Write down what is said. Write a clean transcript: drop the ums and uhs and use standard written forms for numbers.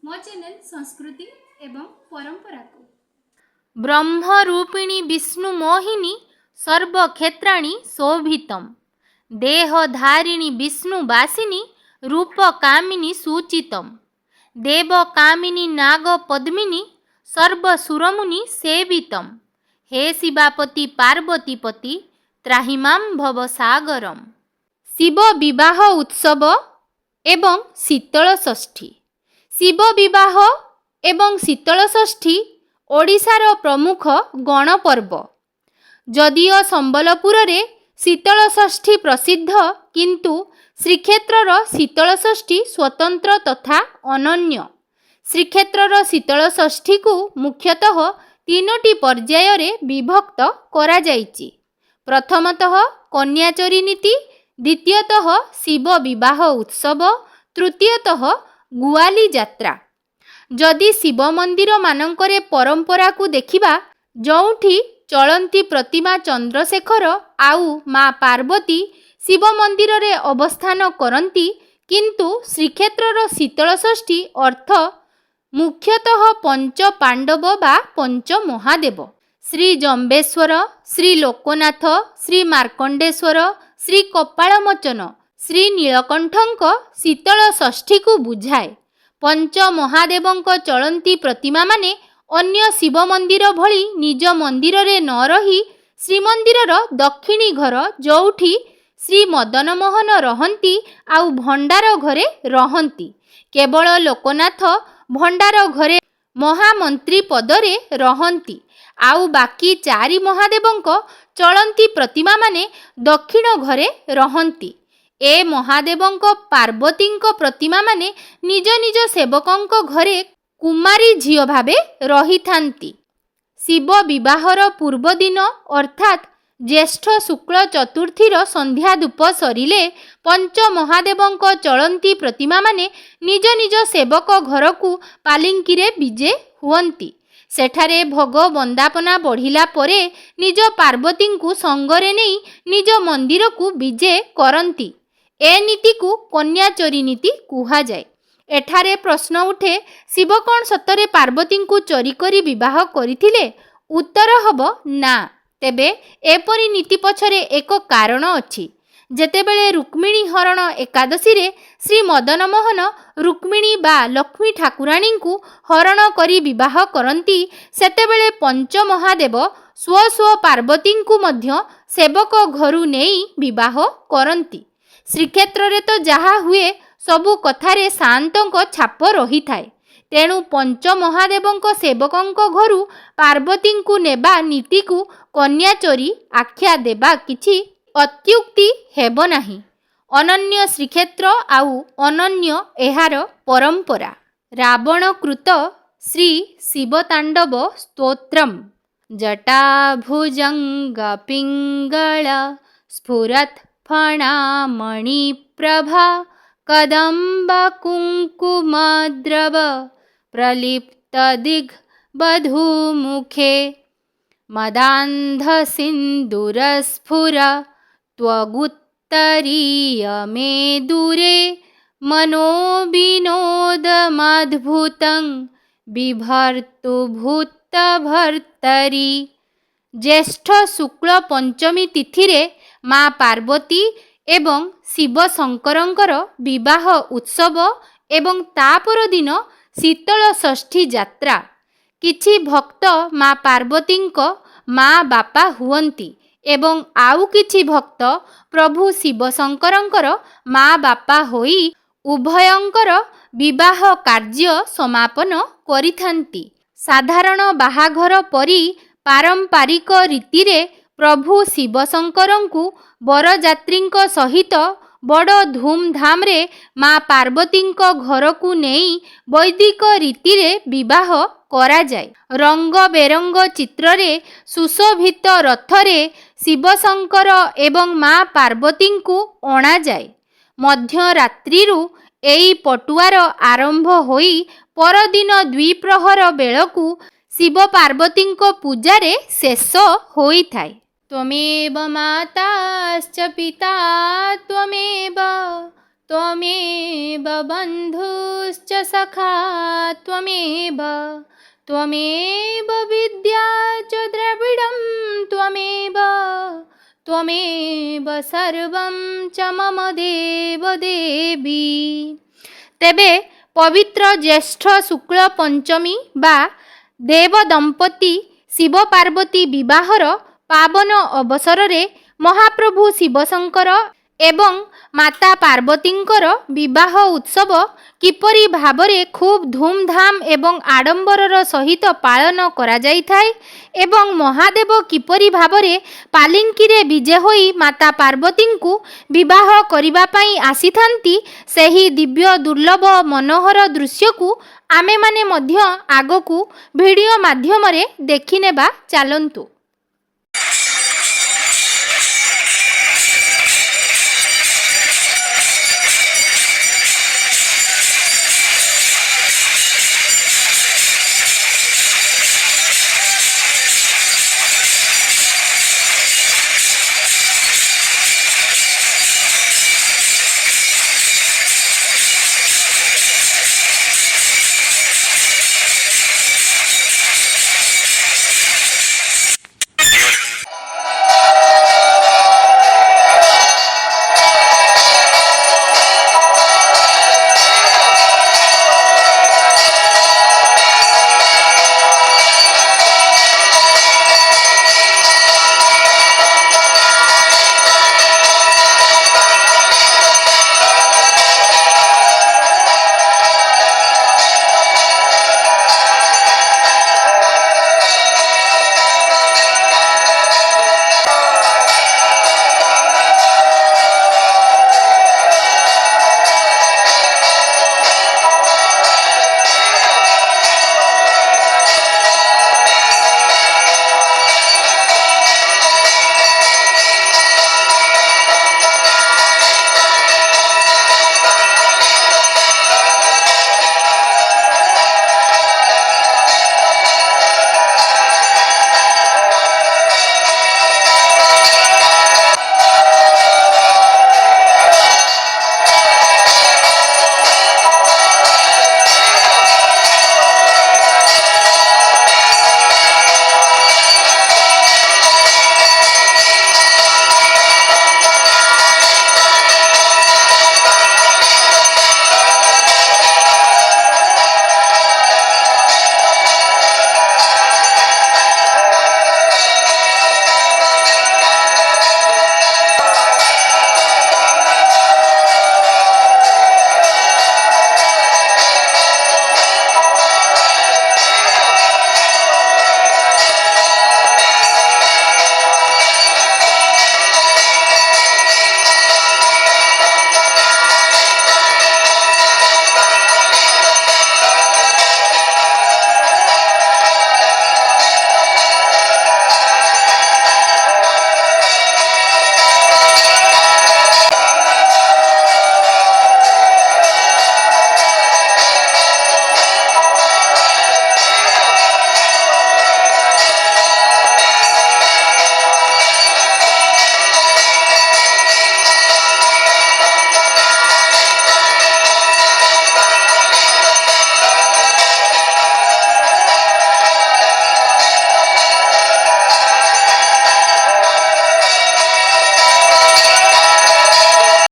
मो चैनल संस्कृति एवं परंपरा को ब्रह्मरूपिणी विष्णुमोहिनी सर्वक्षेत्राणि शोभितम् देहधारिणी विष्णुवासिनी रूपकामिनी सूचितम् देवकामिनी नागपद्मिनी सर्वसुरमुनि सेवितम् हे शिवापति पार्वतीपति त्राहिमां भवसागरम्। शिव विवाह उत्सव एवं शीतल षष्ठी। शिव विवाह एवं शीतल षष्ठी ओडिशार प्रमुख गणपर्व। जदिओ संबलपुर रे शीतल षष्ठी प्रसिद्ध किंतु श्रीक्षेत्रर शीतल षष्ठी स्वतंत्र तथा अनन्य। श्रीक्षेत्रर शीतल षष्ठी को मुख्यतः तीनोटी पर्याय रे विभक्त करा जाइछि। प्रथमतः कन्याचरी नीति, द्वितीयतः शिव विवाह उत्सव, तृतीयतः गुआली यात्रा। जदि शिव मंदिर मानंकरे परंपरा को देखिबा, जोठी चलंती प्रतिमा चंद्रशेखर आउ माँ पार्वती शिव मंदिर रे अवस्थान करंती, किंतु श्रीक्षेत्रर शीतल षष्ठी अर्थ मुख्यतः पंच पांडव बा पंच महादेव श्री जम्बेश्वर, श्री लोकनाथ, श्री मार्कंडेश्वर, श्री कपालमोचन, श्री नीलकंठଙ୍କ शीतल षष्ठी को बुझाए। पंच महादेवଙ୍କ चलंती प्रतिमा माने अन्य शिव मंदिर भली निज मंदिर रे न रही श्रीमंदिरर दक्षिणी घर जोठी श्री मदन मोहन रहंती आउ भंडार घरे रहंती। केवल लोकनाथ भंडार घरे महामंत्री पदरे रहंती आउ बाकी चारि महादेवଙ୍କ चलंती प्रतिमा माने दक्षिण घरे रहंती। ए महादेवଙ୍କ पार्वतीଙ୍କ प्रतिमा माने निज निज सेवकଙ୍କ घरे कुमारी झियो भावे रही थांती। शिव विवाहर पूर्व दिन अर्थात ज्येष्ठ शुक्ल चतुर्थीर संध्या धूप सरिले पंच महादेवଙ୍କ चलंती प्रतिमा माने निज निज सेवक घर को पालिंकी रे विजे हुअंती। सेठारे भोग वंदापना बढ़िला परे निज पार्वती को संगरे नहीं निज मंदिर को विजे करंती। ए नीति को कन्याचरी नीति कुहा जाए। एठारे प्रश्न उठे, शिव कौन सतरे पार्वती को चोरी करी विवाह करिथिले? उत्तर हब ना। तेबे एपरी नीति पछरे एक कारण अछि। जेतेबेले रुक्मिणी हरण एकादशी रे श्री मदन मोहन रुक्मिणी बा लक्ष्मी ठाकुराणी को हरण करी विवाह करंती, सेतेबेले पंच महादेव स्व स्व पार्वती को मध्य सेवक घरु नेई विवाह करंती। श्रीक्षेत्र रे तो जहा हुए सबु कथारे शांतଙ୍କ छाप रही थाए। तेणु पंच महादेवଙ୍କ सेवकଙ୍କ घरु पार्वती को नेबा नीति को कन्याचोरी आख्या देबा किछि अत्युक्ति हेब नाही। अनन्य श्रीक्षेत्र आउ अनन्य एहार परंपरा। रावण कृत श्री शिवतांडव स्तोत्रम जटाभुजंग पिंगल स्फुरत् फणामणि प्रभा कदम्ब कुंकुमद्रव प्रलिप्त दिग्बधूमुखे मदान्ध सिन्दूरस्फुर त्वगुत्तरीय मे दूरे मनोविनोदमद्भुतं बिभर्तु भूतभर्तरी। ज्येष्ठ शुक्ल पंचमी तिथि रे माँ पार्वती एवं शिव शंकरंकर विवाह उत्सव एवं तापर दिन शीतल षष्ठी यात्रा। किछि भक्त माँ पार्वतीଙ୍କ माँ बापा हुअंती एवं आउ किछि भक्त प्रभु शिव शंकरंकर माँ बापा होई उभयंकर विवाह कार्य समापन करिथांती। साधारण बाहाघर परी पारंपरिक रीति रे प्रभु शिव शंकरंकु बरजात्रीଙ୍କ सहित बड़ धूमधाम रे माँ पार्वतीଙ୍କ घर को नहीं वैदिक रीति रे विवाह करा जाए। रंग बेरंग चित्र रे सुशोभित रथ रे शिव शंकर एवं माँ पार्वती को अणा जाए। मध्य रात्रि एई पटुआर आरंभ होई परदिन द्विप्रहर बेलकु शिव पार्वतीଙ୍କ पूजा रे शेष होई थाए। त्वमेव माताश्च पिता त्वमेव त्वमेव बन्धुश्च सखा त्वमेव त्वमेव विद्या च द्रविडं त्वमेव त्वमेव सर्वं च मम देव देवी। तेबे पवित्र ज्येष्ठ शुक्ल पंचमी बा देव दंपति शिव पार्वती विवाहर पावन अवसर रे महाप्रभु शिवशंकर एवं माता पार्वतींकर विवाह उत्सव किपरि भावरे खूब धूमधाम एवं आडंबरर सहित पालन करा जाइथाय एवं महादेव किपरि भावरे पालिंकीरे विजे होई माता पार्वतींकु विवाह करिबा पई आसीथांती सेही दिव्य दुर्लभ मनोहर दृश्यकु आमे माने मध्य आगकु भिडियो माध्यमरे देखिनेबा चालंतु।